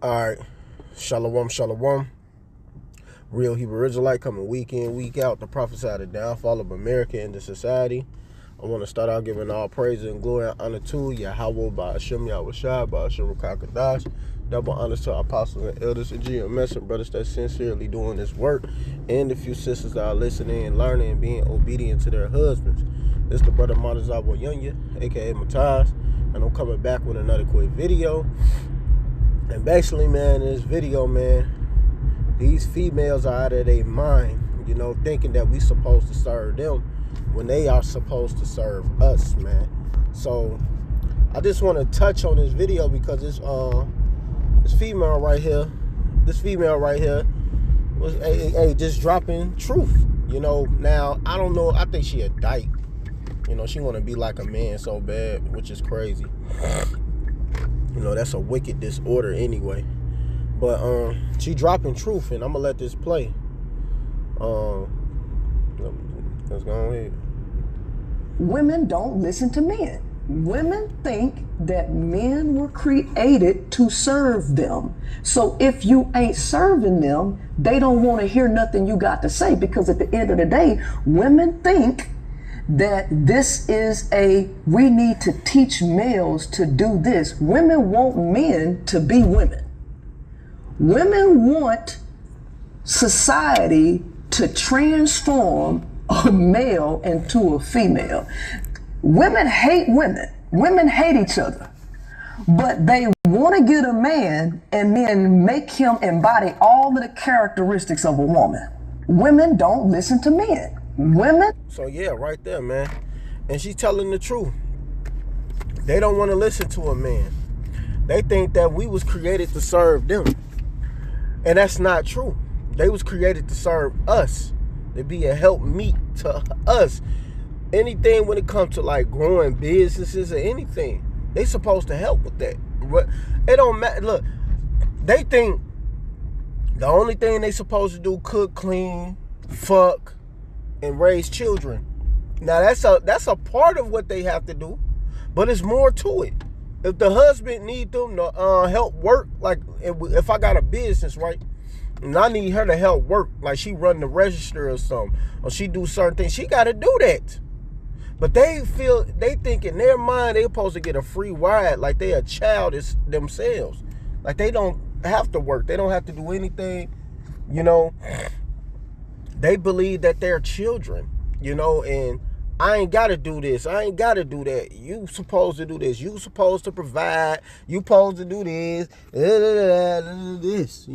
All right. Shalom, shalom. Real Hebrew Israelite coming week in, week out to prophesy the downfall of America and the society. I want to start out giving all praise and glory and honor to YAHAWASHI, Rakakadash. Double honors to our apostles and elders and GMS and brothers that sincerely doing this work, and the few sisters that are listening and learning and being obedient to their husbands. This is the brother Martazawa Yunya, aka Mataz, and I'm coming back with another quick video. And basically, man, in this video, man, these females are out of their mind, thinking that we supposed to serve them when they are supposed to serve us, man. So I just want to touch on this video because this female right here was just dropping truth. Now I don't know. I think she a dyke. She want to be like a man so bad, which is crazy. That's a wicked disorder anyway. But she dropping truth, and I'm gonna let this play. Let's go ahead. Women don't listen to men. Women think that men were created to serve them. So if you ain't serving them, they don't want to hear nothing you got to say, because at the end of the day, women think that this is we need to teach males to do this. Women want men to be women. Women want society to transform a male into a female. Women hate women. Women hate each other. But they want to get a man and then make him embody all of the characteristics of a woman. Women don't listen to men. Women. So yeah, right there, man. And she's telling the truth. They don't want to listen to a man. They think that we was created to serve them. And that's not true. They was created to serve us. To be a helpmeet to us. Anything when it comes to like growing businesses or anything, they supposed to help with that. But it don't matter. Look, they think the only thing they supposed to do, cook, clean, fuck, and raise children. Now that's a part of what they have to do, but it's more to it. If the husband need them to help work, like if I got a business, right, and I need her to help work, like she run the register or something, or she do certain things, she got to do that. But they think in their mind they supposed to get a free ride, like they a child themselves, like they don't have to work, they don't have to do anything, They believe that they're children, and I ain't got to do this. I ain't got to do that. You supposed to do this. You supposed to provide. You supposed to do this. This,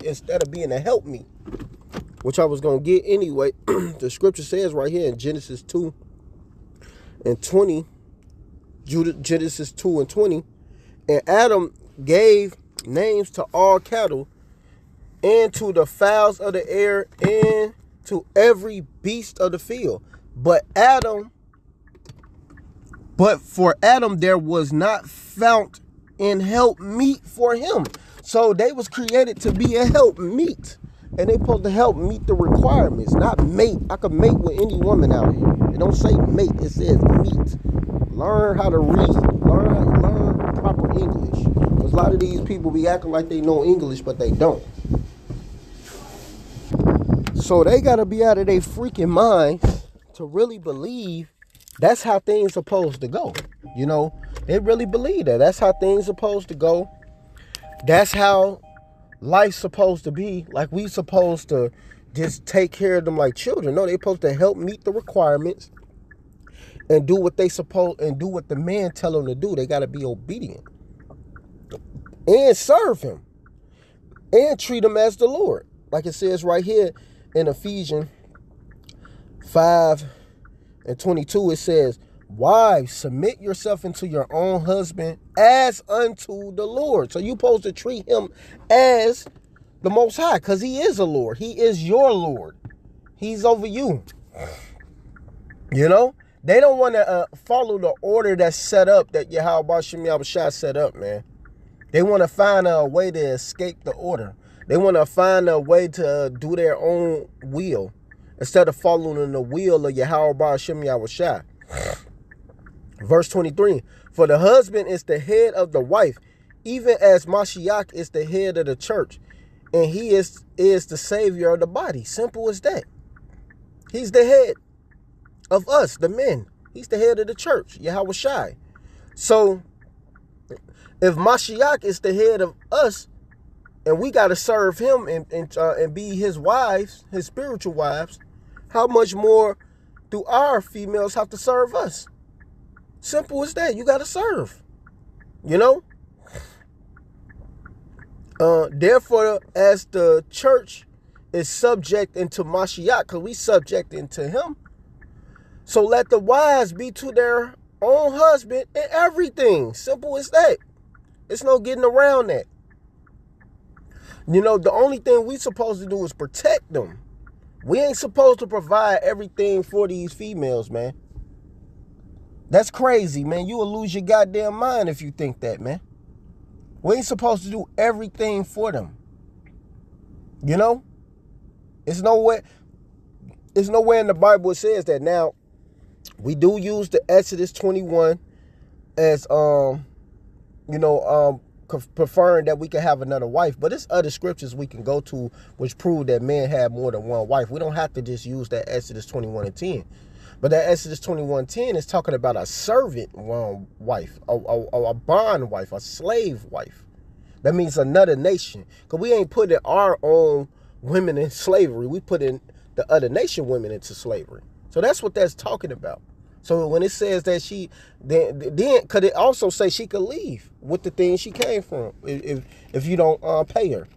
instead of being a help me, which I was going to get anyway. The scripture says right here in Genesis 2 and 20, Genesis 2 and 20, and Adam gave names to all cattle, and to the fowls of the air, and to every beast of the field. But for Adam there was not found an help meet for him. So they was created to be a help meet, and they supposed to help meet the requirements, not mate. I could mate with any woman out here. It don't say mate, it says meet. Learn how to read. Learn proper English. Because a lot of these people be acting like they know English, but they don't. So they got to be out of their freaking minds to really believe that's how things supposed to go. They really believe that. That's how things supposed to go. That's how life's supposed to be. Like we supposed to just take care of them like children. No, they supposed to help meet the requirements and do what they supposed, and do what the man tell them to do. They got to be obedient and serve him and treat him as the Lord. Like it says right here in Ephesians 5 and 22, it says, wives, submit yourself unto your own husband as unto the Lord. So you're supposed to treat him as the Most High, because he is a Lord. He is your Lord. He's over you. They don't want to follow the order that's set up, that YAHAWASHI set up, man. They want to find a way to escape the order. They want to find a way to do their own will instead of following the will of YAHAWASHI. Verse 23, for the husband is the head of the wife, even as Mashiach is the head of the church, and he is the savior of the body. Simple as that. He's the head of us, the men. He's the head of the church, YAHAWASHI. So if Mashiach is the head of us, and we got to serve him and be his wives, his spiritual wives, how much more do our females have to serve us? Simple as that. You got to serve. You know? Therefore, as the church is subject into Mashiach, because we subject into him, so let the wives be to their own husband in everything. Simple as that. It's no getting around that. You know, the only thing we supposed to do is protect them. We ain't supposed to provide everything for these females, man. That's crazy, man. You will lose your goddamn mind if you think that, man. We ain't supposed to do everything for them. You know? It's nowhere in the Bible it says that. Now, we do use the Exodus 21 as preferring that we can have another wife, but there's other scriptures we can go to which prove that men have more than one wife. We don't have to just use that Exodus 21:10. But that Exodus 21:10 is talking about a servant wife, a bond wife, a slave wife. That means another nation. Because we ain't putting our own women in slavery. We put in the other nation women into slavery. So that's what that's talking about. So when it says that she, then could it also say she could leave with the thing she came from if you don't pay her?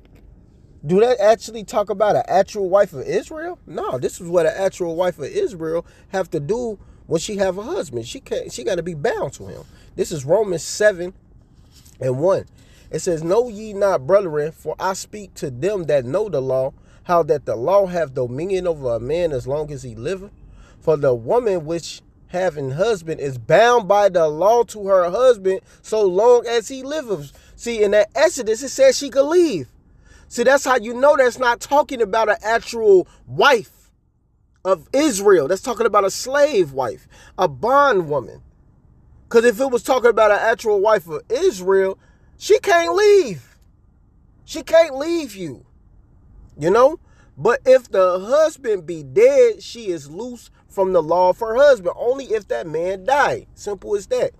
Do that actually talk about an actual wife of Israel? No, this is what an actual wife of Israel have to do when she have a husband. She got to be bound to him. This is Romans 7:1. It says, "Know ye not, brethren, for I speak to them that know the law, how that the law have dominion over a man as long as he liveth. For the woman which having husband is bound by the law to her husband so long as he liveth." See, in that Exodus, it says she could leave. See, that's how you know that's not talking about an actual wife of Israel. That's talking about a slave wife, a bond woman. Because if it was talking about an actual wife of Israel, she can't leave. She can't leave you. You know? But if the husband be dead, she is loose from the law of her husband, only if that man died. Simple as that.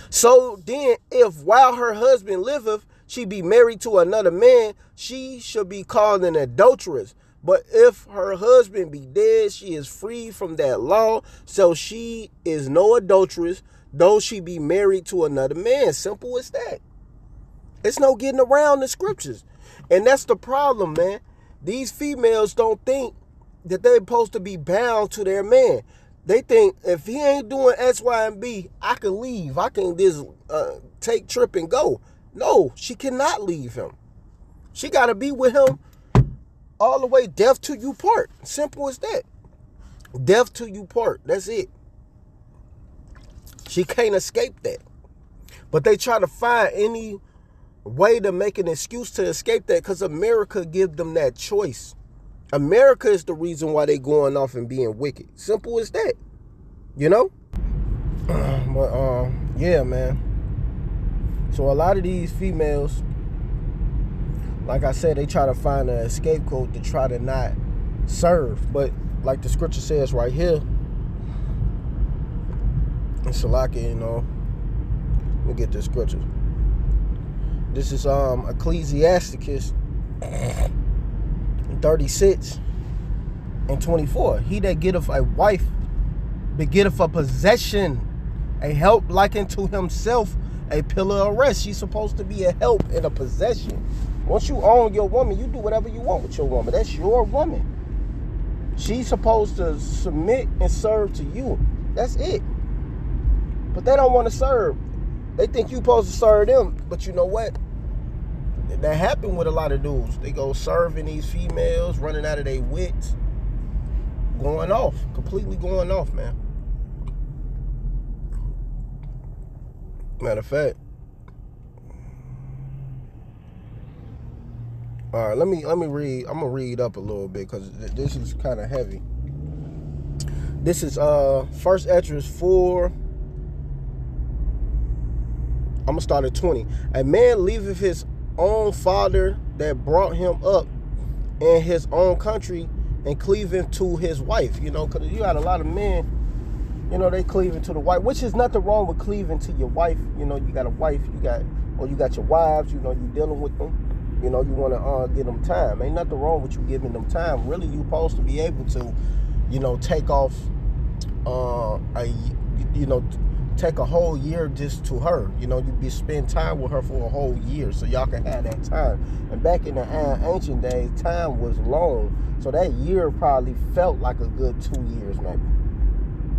So then, if while her husband liveth, she be married to another man, she shall be called an adulteress. But if her husband be dead, she is free from that law, so she is no adulteress, though she be married to another man. Simple as that. It's no getting around the scriptures. And that's the problem, man. These females don't think that they're supposed to be bound to their man. They think if he ain't doing X, Y, and B, I can leave. I can just take trip and go. No, she cannot leave him. She got to be with him all the way, death to you part. Simple as that. Death to you part. That's it. She can't escape that. But they try to find any way to make an excuse to escape that because America give them that choice. America is the reason why they going off and being wicked. Simple as that. You know? But yeah, man. So a lot of these females, like I said, they try to find a scapegoat to try to not serve. But like the scripture says right here, in Salaki, you know, let me get this scripture. This is Ecclesiasticus 36:24. He that getteth a wife begetteth a possession, a help likened to himself, a pillar of rest. She's supposed to be a help and a possession. Once you own your woman, you do whatever you want with your woman. That's your woman. She's supposed to submit and serve to you. That's it. But they don't want to serve. They think you're supposed to serve them. But you know what? That happened with a lot of dudes. They go serving these females, running out of their wits, going off, completely going off, man. Matter of fact. All right, let me read. I'm gonna read up a little bit because this is kind of heavy. This is 1 Esdras 4. I'm going to start at 20. A man leaveth his own father that brought him up in his own country and cleaving to his wife. You know, because you got a lot of men, you know, they cleaving to the wife, which is nothing wrong with cleaving to your wife. You know, you got a wife, you got your wives, you know, you dealing with them. You know, you want to give them time. Ain't nothing wrong with you giving them time. Really, you supposed to be able to, you know, take off take a whole year just to her. You know, you spend time with her for a whole year so y'all can have that time. And back in the ancient days, time was long. So that year probably felt like a good 2 years maybe.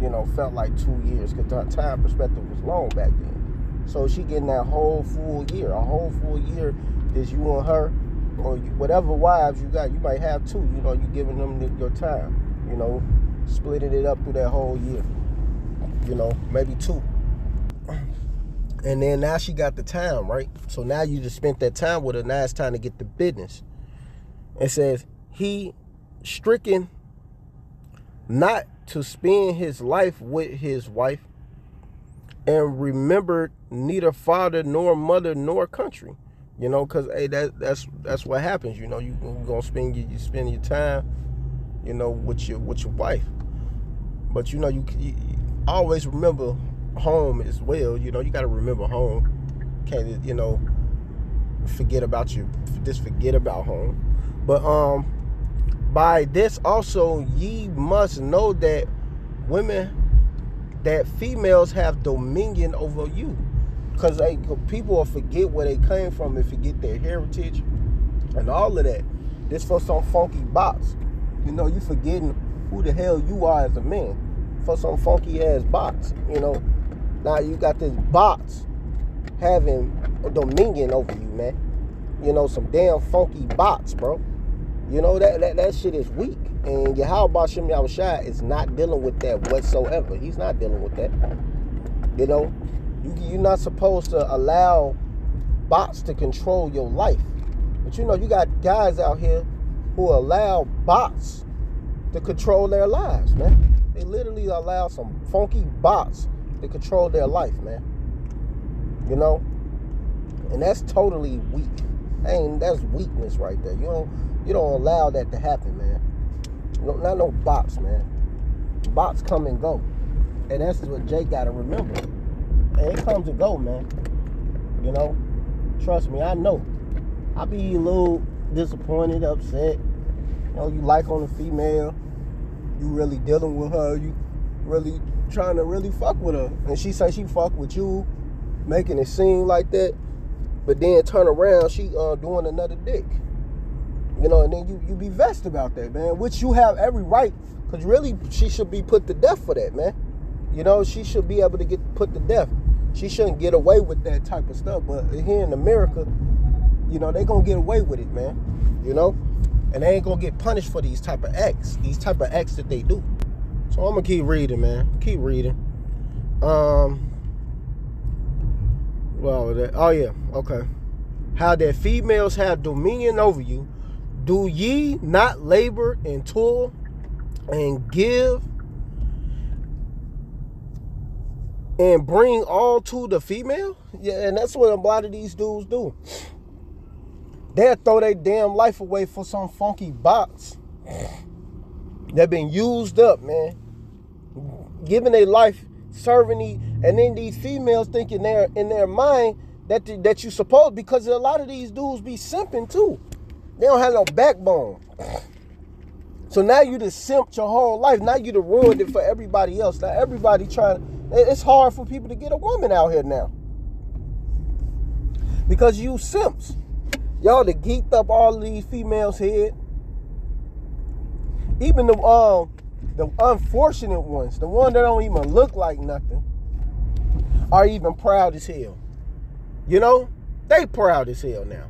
You know, felt like 2 years because the time perspective was long back then. So she getting that whole full year. A whole full year is you and her, or whatever wives you got. You might have two. You know, you giving them your time. You know, splitting it up through that whole year. You know, maybe two. And then now she got the time, right? So now you just spent that time with her. Now it's time to get the business. It says, he stricken not to spend his life with his wife, and remembered neither father nor mother nor country. You know, because hey, that's what happens. You know, you gonna spend your time, you know, with your wife. But you know, you always remember home as well. You know, you got to remember home. Can't, you know, forget about home. But by this also ye must know that females have dominion over you. Because people will forget where they came from and forget their heritage and all of that. This for some funky box. You know, you forgetting who the hell you are as a man for some funky ass box. You know, now you got this box having a dominion over you, man. You know, some damn funky box, bro. You know, that shit is weak. And YAHAWASHI is not dealing with that whatsoever. He's not dealing with that. You know, you're not supposed to allow bots to control your life. But you know, you got guys out here who allow bots to control their lives, man. They literally allow some funky bots to control their life, man. You know? And that's totally weak. That's weakness right there. You don't allow that to happen, man. Not no bots, man. Bots come and go. And that's what Jake gotta remember. And it comes and go, man. You know? Trust me, I know. I be a little disappointed, upset. You know, you like on a female. You really dealing with her. You really trying to really fuck with her. And she say she fuck with you, making it seem like that. But then turn around, she doing another dick. You know, and then you be vexed about that, man. Which you have every right. Because really, she should be put to death for that, man. You know, she should be able to get put to death. She shouldn't get away with that type of stuff. But here in America, you know, they gonna get away with it, man. You know? And they ain't gonna get punished for these type of acts. These type of acts that they do. So I'm gonna keep reading, man. Keep reading. Oh yeah, okay. How that females have dominion over you. Do ye not labor and toil and give and bring all to the female? Yeah, and that's what a lot of these dudes do. They'll throw their damn life away for some funky box that been used up, man. Giving their life, serving and then these females thinking they're in their mind that you supposed, because a lot of these dudes be simping too. They don't have no backbone. So now you just simped your whole life. Now you done ruined it for everybody else. Now everybody it's hard for people to get a woman out here now. Because you simps. Y'all done geeked up all of these females' head. Even the unfortunate ones, the ones that don't even look like nothing, are even proud as hell. You know? They proud as hell now.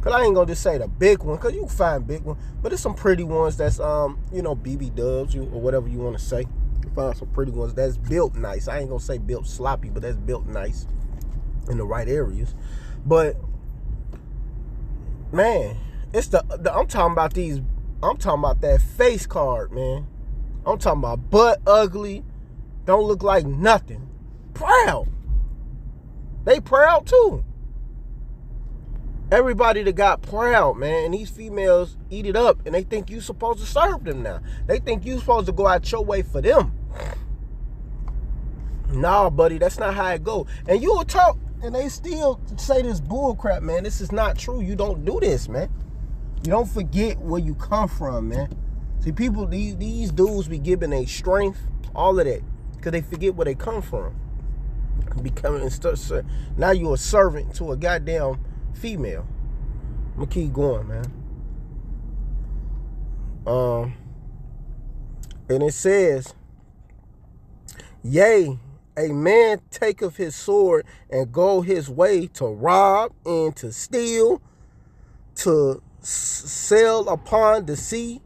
Cause I ain't gonna just say the big one, cause you can find big one, but there's some pretty ones that's you know, BB dubs or whatever you want to say. You find some pretty ones that's built nice. I ain't gonna say built sloppy, but that's built nice in the right areas. But man, it's I'm talking about that face card, man. I'm talking about butt ugly, don't look like nothing. Proud. They proud too. Everybody that got proud, man, and these females eat it up, and they think you supposed to serve them now. They think you supposed to go out your way for them. Nah, buddy, that's not how it go. And you will talk, and they still say this bull crap, man. This is not true. You don't do this, man. You don't forget where you come from, man. See, people, these dudes be giving a strength, all of that, because they forget where they come from. Now you're a servant to a goddamn female. I'm gonna keep going, man. And it says, yea, a man taketh his sword and go his way to rob and to steal, to sail upon the sea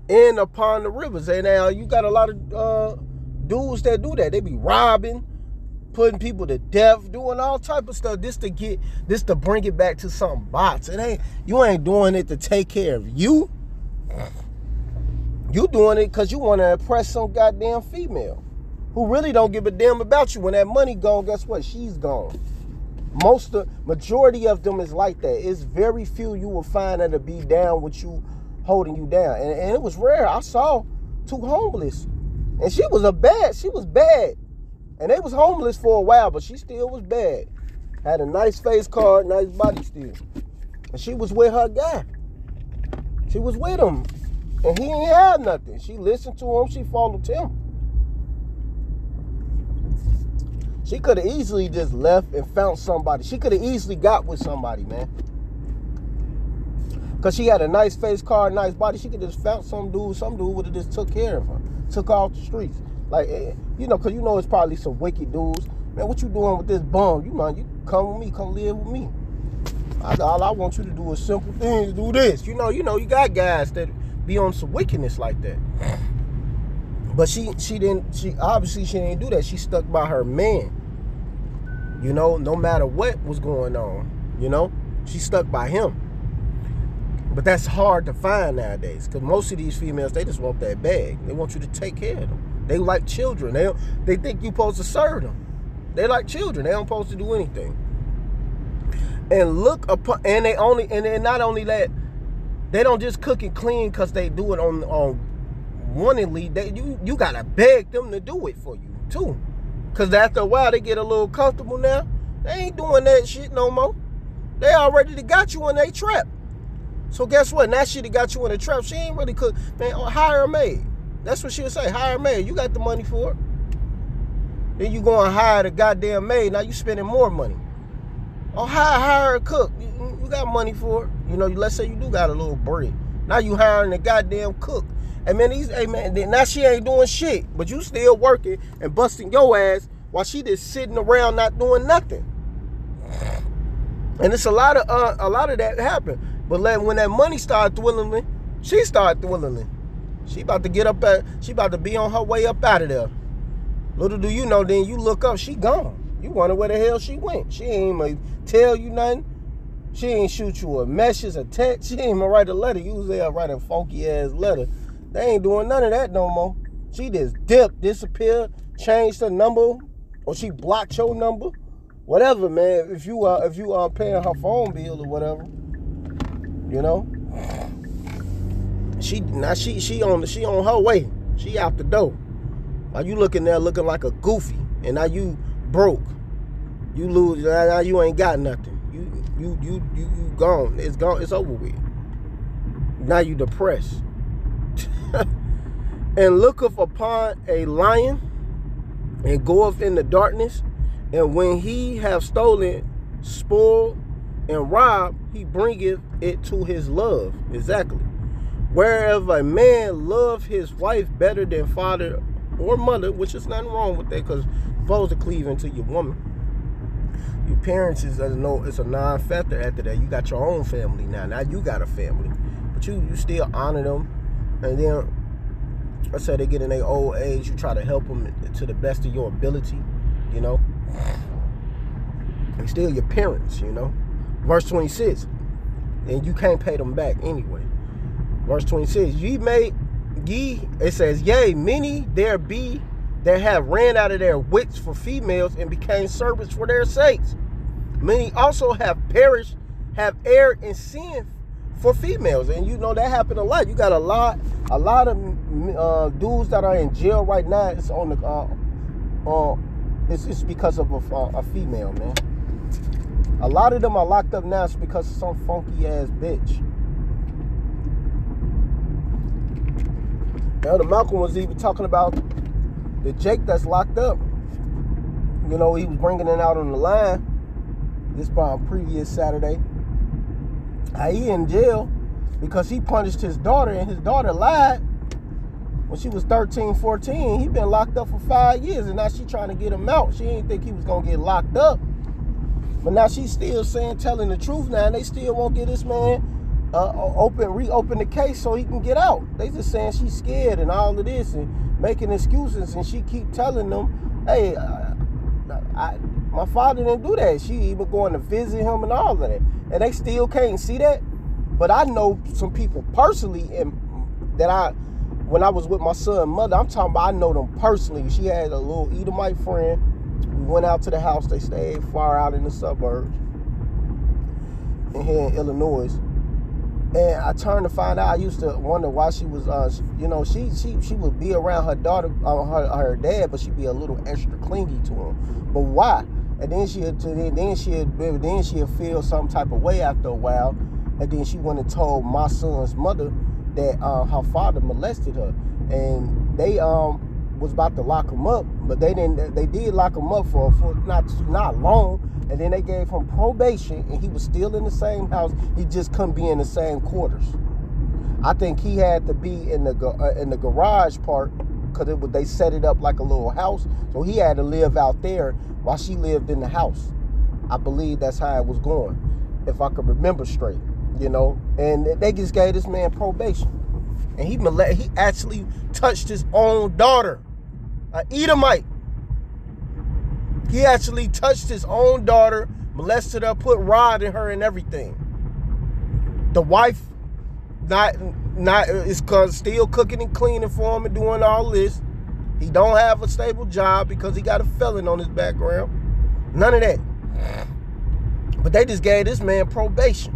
and upon the rivers. And now you got a lot of dudes that do that. They be robbing, putting people to death, doing all type of stuff just to bring it back to some bots. You ain't doing it to take care of you. You doing it because you want to impress some goddamn female who really don't give a damn about you. When that money gone, guess what? She's gone. Majority of them is like that. It's very few you will find that'll be down with you, holding you down. And it was rare. I saw 2 homeless, and she was bad. And they was homeless for a while, but she still was bad. Had a nice face card, nice body still. And she was with her guy. She was with him. And he ain't had nothing. She listened to him. She followed him. She could have easily just left and found somebody. She could have easily got with somebody, man. Because she had a nice face card, nice body. She could have just found some dude would have just took care of her. Took her off the streets. Like, because it's probably some wicked dudes. Man, what you doing with this bum? You come with me, come live with me. All I want you to do is simple things, do this. You got guys that be on some wickedness like that. But she obviously didn't do that. She stuck by her man. No matter what was going on, she stuck by him. But that's hard to find nowadays, because most of these females, they just want that bag. They want you to take care of them. They like children. They think you're supposed to serve them. They like children. They don't supposed to do anything. And look upon, and then not only that, they don't just cook and clean because they do it on willingly. You gotta beg them to do it for you too. Because after a while, they get a little comfortable now. They ain't doing that shit no more. They already got you in their trap. So guess what? Now she got you in a trap. She ain't really cook. Man, hire a maid. That's what she'll say. Hire a maid. You got the money for it. Then you go and hire the goddamn maid. Now you spending more money. Or hire a cook. You got money for it. Let's say you do got a little bread. Now you hiring the goddamn cook. And man, now she ain't doing shit. But you still working and busting your ass while she just sitting around not doing nothing. And it's a lot of that happen. But when that money started dwindling, she started dwindling. She about to be on her way up out of there. Little do you know, then you look up, she gone. You wonder where the hell she went. She ain't even tell you nothing. She ain't shoot you a message, a text. She ain't even write a letter. Usually they'll write a funky ass letter. They ain't doing none of that no more. She just dipped, disappeared, changed her number, or she blocked your number. Whatever, man. If you are paying her phone bill or whatever. She on her way. She out the door. Now you looking there looking like a goofy, and now you broke. You lose. Now you ain't got nothing. You gone. It's gone. It's over with. Now you depressed. And looketh upon a lion, and goeth in the darkness, and when he have stolen, spoiled, and robbed, he bringeth it to his love. Exactly. Wherever a man love his wife better than father or mother, which is nothing wrong with that, because you're supposed to cleave into your woman. Your parents it's a non-factor after that. You got your own family now. Now you got a family. But you still honor them. And then, let's say they get in their old age, you try to help them to the best of your ability, And still your parents, Verse 26. And you can't pay them back anyway. Verse 26. It says, yea, many there be that have ran out of their wits for females and became servants for their sakes. Many also have perished, have erred in sin for females. And you know that happened a lot. You got a lot of dudes that are in jail right now. It's on the it's because of a female, man. A lot of them are locked up now because of some funky ass bitch. Elder Malcolm was even talking about the Jake that's locked up. You know, he was bringing it out on the line this previous Saturday. He in jail because he punished his daughter, and his daughter lied when she was 13, 14. He been locked up for 5 years, and now she trying to get him out. She didn't think he was going to get locked up. But now she's still telling the truth now, and they still won't get this man reopen the case so he can get out. They just saying she's scared and all of this and making excuses, and she keep telling them, hey, my father didn't do that. She even going to visit him and all of that. And they still can't see that. But I know some people personally when I was with my son's mother, I'm talking about I know them personally. She had a little Edomite friend. We went out to the house. They stayed far out in the suburbs in here in Illinois. And I turned to find out, I used to wonder why she was, she would be around her daughter, her dad, but she'd be a little extra clingy to him. But why? And then she'd feel some type of way after a while. And then she went and told my son's mother that her father molested her. And they was about to lock him up, but they didn't. They did lock him up for not long. And then they gave him probation, and he was still in the same house. He just couldn't be in the same quarters. I think he had to be in the garage part because they set it up like a little house. So he had to live out there while she lived in the house. I believe that's how it was going, if I could remember straight, you know. And they just gave this man probation, and he actually touched his own daughter, an Edomite. He actually touched his own daughter, molested her, put rod in her and everything. The wife is still cooking and cleaning for him and doing all this. He don't have a stable job because he got a felon on his background. None of that. But they just gave this man probation.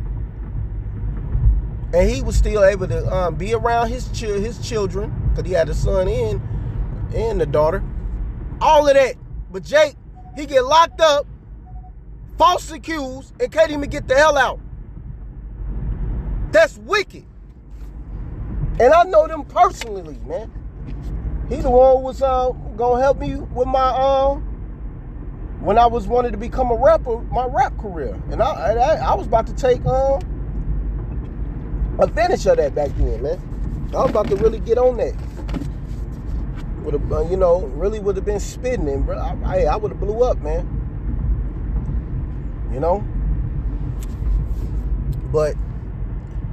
And he was still able to be around his children because he had a son and the daughter. All of that. But Jake, he get locked up, false accused, and can't even get the hell out. That's wicked. And I know them personally, man. He the one who was gonna help me with my when I was wanting to become a rapper, my rap career, and I was about to take advantage of that back then, man. I was about to really get on that. Would have, really would have been spitting, and bro, I would have blew up, man. You know, but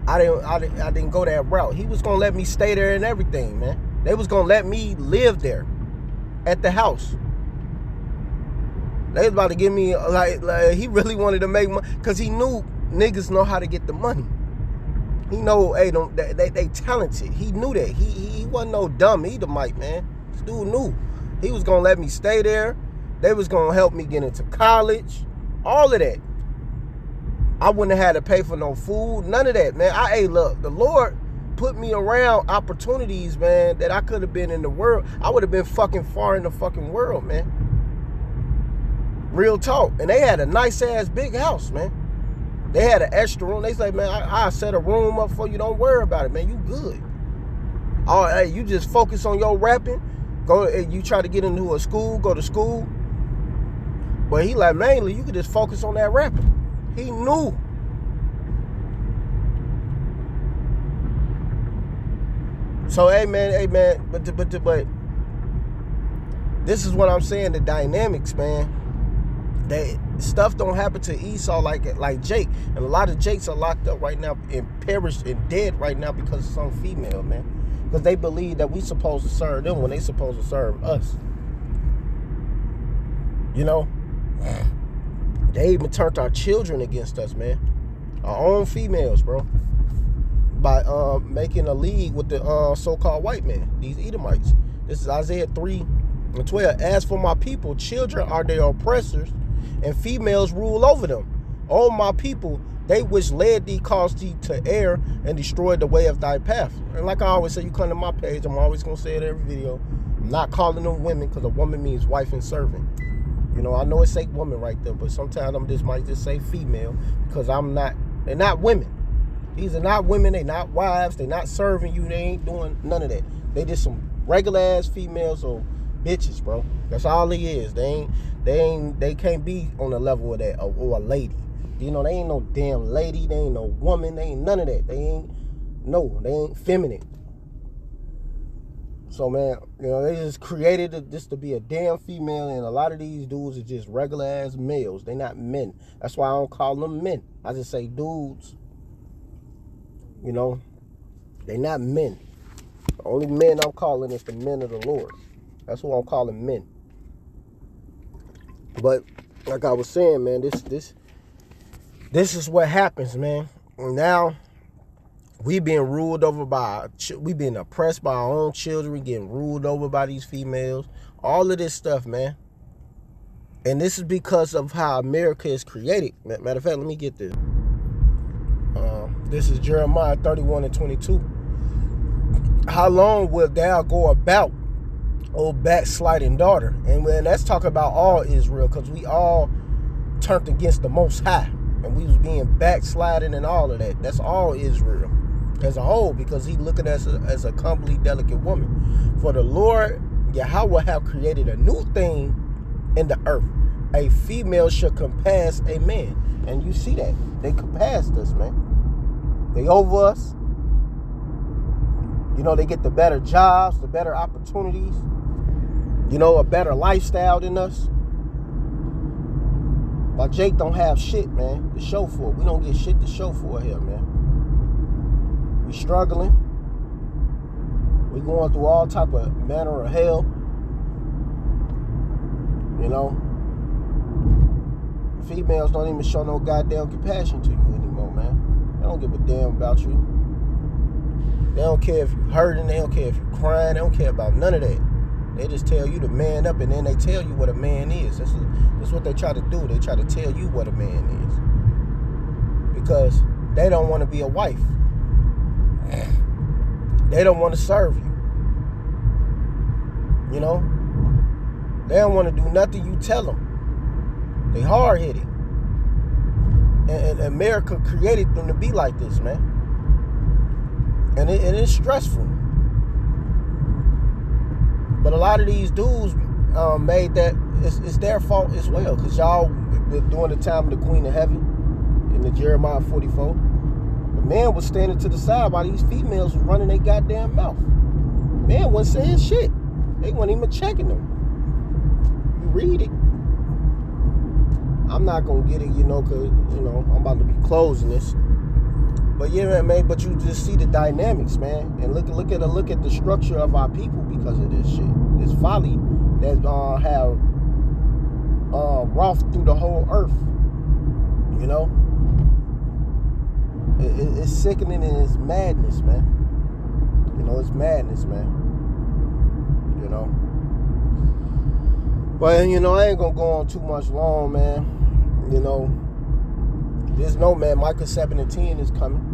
I didn't go that route. He was gonna let me stay there and everything, man. They was gonna let me live there at the house. They was about to give me like he really wanted to make money because he knew niggas know how to get the money. He know, hey, they talented. He knew that. He wasn't no dumb Edomite, man. This dude knew. He was gonna let me stay there. They was gonna help me get into college. All of that. I wouldn't have had to pay for no food. None of that, man. Look, the Lord put me around opportunities, man, that I could have been in the world. I would have been fucking far in the fucking world, man. Real talk. And they had a nice ass big house, man. They had an extra room. They say, man, I'll set a room up for you. Don't worry about it, man. You good. Oh, hey, you just focus on your rapping. You try to get into a school, go to school. But he like, mainly, you could just focus on that rapping. He knew. So, hey, man, but this is what I'm saying, the dynamics, man. That stuff don't happen to Esau like Jake. And a lot of Jakes are locked up right now and perished and dead right now because of some female, man. Because they believe that we supposed to serve them when they supposed to serve us. You know? They even turned our children against us, man. Our own females, bro. By making a league with the so-called white man, these Edomites. This is Isaiah 3:12. As for my people, children are their oppressors, and females rule over them. Oh, my people, they which led thee caused thee to err and destroyed the way of thy path. And like I always say, you come to my page, I'm always going to say it every video. I'm not calling them women because a woman means wife and servant. You know, I know it say woman right there, but sometimes might just say female because they're not women. These are not women, they not wives, they not serving you, they ain't doing none of that. They just some regular ass females or bitches, bro. That's all it is. They can't be on the level of that or a lady. You know, they ain't no damn lady, they ain't no woman, they ain't none of that. They ain't feminine. So, man, you know, they just created it just to be a damn female, and a lot of these dudes are just regular ass males. They not men. That's why I don't call them men. I just say dudes. You know, they not men. The only men I'm calling is the men of the Lord. That's who I'm calling men. But like I was saying, man, this is what happens, man. Now we being ruled over we being oppressed by our own children. We getting ruled over by these females. All of this stuff, man. And this is because of how America is created. Matter of fact, let me get this. This is Jeremiah 31:22. How long will thou go about, O backsliding daughter? And when that's talking about all Israel, because we all turned against the Most High. And we was being backsliding and all of that. That's all Israel as a whole, because he looking at us as a comely, delicate woman. For the Lord, Yahweh, have created a new thing in the earth. A female shall compass a man. And you see that. They compassed us, man. They over us. You know, they get the better jobs, the better opportunities. You know, a better lifestyle than us. While Jake don't have shit, man, to show for it. We don't get shit to show for here, man. We struggling. We going through all type of manner of hell. You know. Females don't even show no goddamn compassion to you anymore, man. They don't give a damn about you. They don't care if you're hurting. They don't care if you're crying. They don't care about none of that. They just tell you to man up, and then they tell you what a man is. That's what they try to do. They try to tell you what a man is. Because they don't want to be a wife. They don't want to serve you. You know? They don't want to do nothing you tell them. They hard-headed. And America created them to be like this, man. And it's stressful. But a lot of these dudes made that it's their fault as well. Because y'all, during the time of the Queen of Heaven, in the Jeremiah 44, the man was standing to the side while these females was running their goddamn mouth. Man wasn't saying shit. They weren't even checking them. You read it. I'm not going to get it, you know, because, you know, I'm about to be closing this. But yeah, man, but you just see the dynamics, man. And look at the structure of our people because of this shit. This folly that have wrought through the whole earth. You know? It's sickening and it's madness, man. You know, it's madness, man. You know? But, you know, I ain't going to go on too much long, man. You know, there's no, man, Micah 7:10 is coming.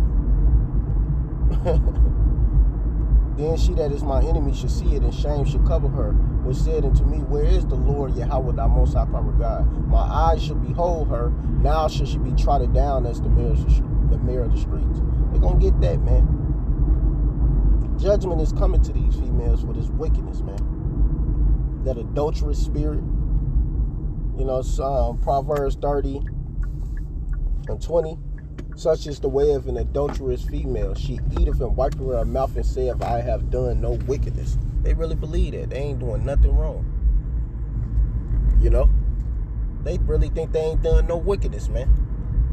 Then she that is my enemy should see it, and shame should cover her, which said unto me, where is the Lord Yahweh, thy most high power God? My eyes should behold her, now should she be trodden down as the mirror of the streets. They're going to get that, man. Judgment is coming to these females for this wickedness, man. That adulterous spirit. You know, Proverbs 30:20. Such is the way of an adulterous female. She eateth and wipeth her mouth and saith, I have done no wickedness. They really believe that. They ain't doing nothing wrong. You know? They really think they ain't done no wickedness, man.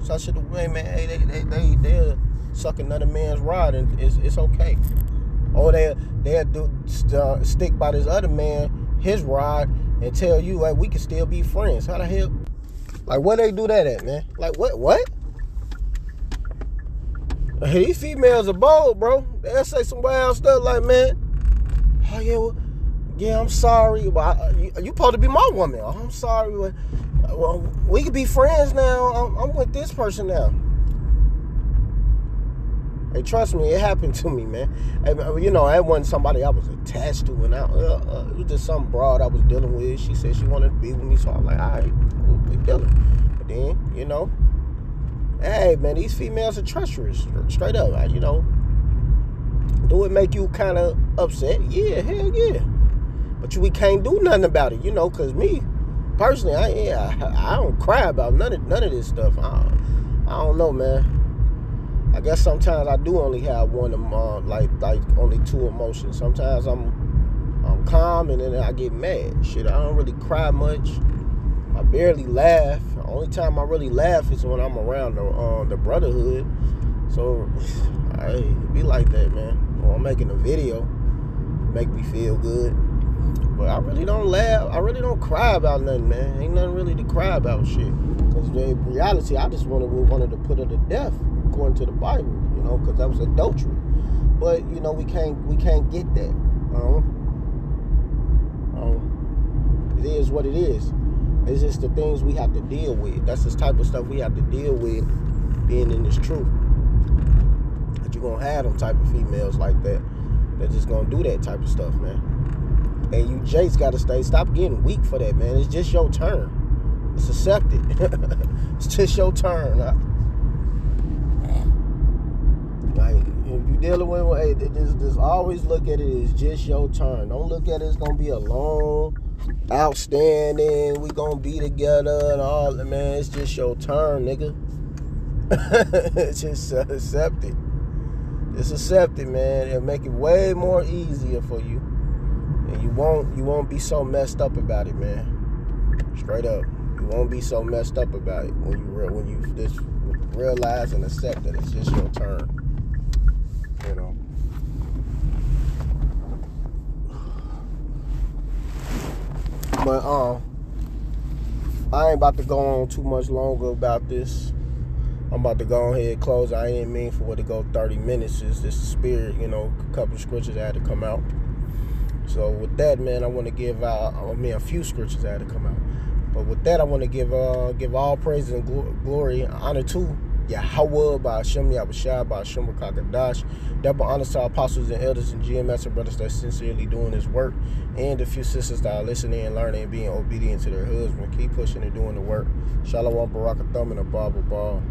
Such is the way, man. Hey, they're sucking another man's rod and it's okay. Or they'll stick by this other man, his rod, and tell you, like, we can still be friends. How the hell? Like, where they do that at, man? Like, what? These females are bold, bro. They'll say some wild stuff like, man, oh, yeah, I'm sorry. But you supposed to be my woman. Oh, I'm sorry. well, we could be friends now. I'm with this person now. Hey, trust me, it happened to me, man. You know, that wasn't somebody I was attached to, and it was just some broad I was dealing with. She said she wanted to be with me, so I'm like, all right, we're dealing. But then, you know, hey, man, these females are treacherous, straight up. You know, do it make you kind of upset? Yeah, hell yeah. But we can't do nothing about it, you know, because me, personally, I don't cry about none of this stuff. I don't know, man. I guess sometimes I do only have one, like only two emotions. Sometimes I'm calm and then I get mad. Shit, I don't really cry much. I barely laugh. The only time I really laugh is when I'm around the brotherhood. So, it be like that, man. When I'm making a video, make me feel good. But I really don't laugh. I really don't cry about nothing, man. Ain't nothing really to cry about, shit. Because in reality, I just wanted to put her to death, according to the Bible, you know, because that was adultery. But you know, we can't get that. It is what it is. It's just the things we have to deal with. That's the type of stuff we have to deal with being in this truth. That you're gonna have them type of females like that. They're just gonna do that type of stuff, man. And you Jace gotta stop getting weak for that, man. It's just your turn. It's accepted. It's just your turn. Like, if you dealing with, hey, just always look at it as just your turn. Don't look at it as gonna be a long, outstanding, we gonna be together and all that, man. It's just your turn, nigga. It's just accept it. Just accept it, man. It'll make it way more easier for you. And you won't be so messed up about it, man. Straight up. You won't be so messed up about it when you just realize and accept that it's just your turn. You know. But I ain't about to go on too much longer about this. I'm about to go ahead and close. I ain't mean for it to go 30 minutes. It's this spirit, you know, a couple of scriptures had to come out. So with that, man, I want to give out, a few scriptures had to come out. But with that, I want to give all praise and glory and honor to Yahawah by Hashem, Yahawashi by Hashem Rakakadash. Double honors to our apostles and elders and GMS and brothers that's sincerely doing this work. And the few sisters that are listening and learning and being obedient to their husband. Keep pushing and doing the work. Shalom, Barakatham, and a Bible ball.